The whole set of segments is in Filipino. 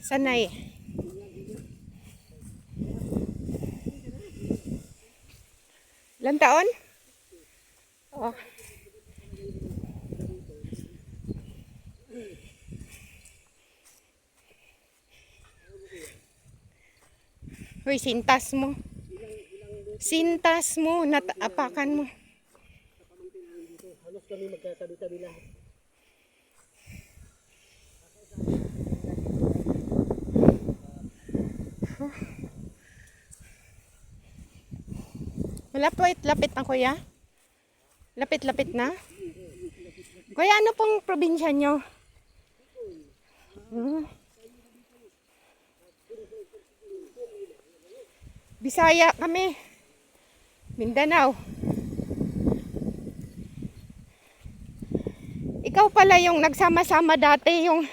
Sanay. Ilang taon? Oh. Hoy, sintas mo. Sintas mo, natapakan mo. Halos kami magkatabi-tabi lahat. Lapit na kuya. Lapit na. Kuya, ano pong probinsya nyo? Bisaya kami. Mindanao. Ikaw pala yung nagsama-sama dati, yung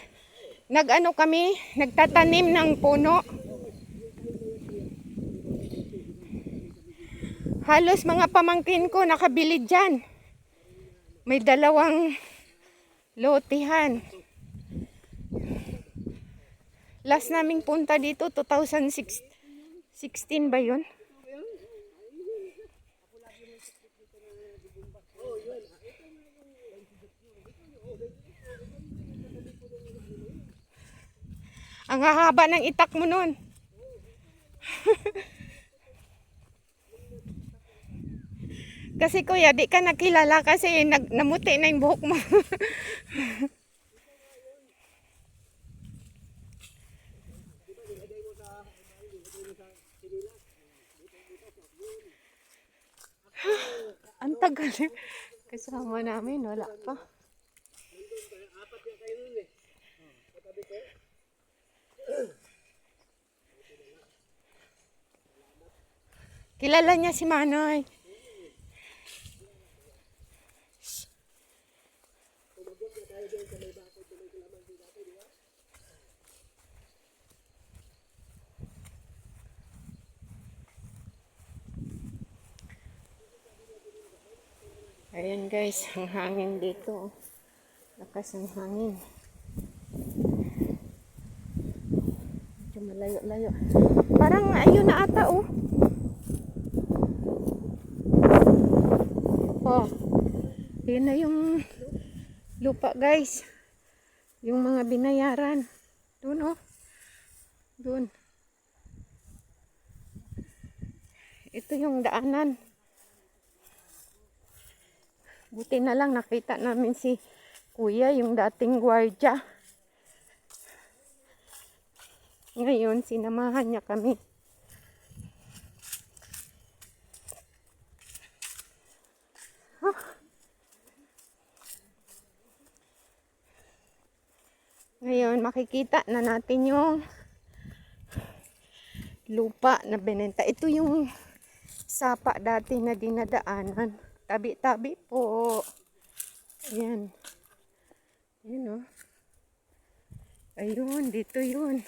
nag-ano kami, nagtatanim ng puno. Halos mga pamangkin ko nakabili dyan. May 2 lotihan. Last naming punta dito, 2016 ba yun? Ang hahaba ng itak mo nun. Kasi kuya, di ka nakilala kasi namuti na yung buhok mo. Ang tagal. Kasama namin, wala pa. Kilala niya si Manoy. Ayan guys, ang hangin dito. Lakas ng hangin. Medyo malayo-layo. Parang ayun na ata oh. Oh. Yun na yung lupa guys. Yung mga binayaran. Doon oh. Doon. Ito yung daanan. Buti na lang nakita namin si kuya, yung dating gwardiya. Ngayon, sinamahan niya kami. Huh. Ngayon, makikita na natin yung lupa na binenta. Ito yung sapa dati na dinadaanan. Tabi-tabi po. Ayan. Ayan o. Ayun, dito yun.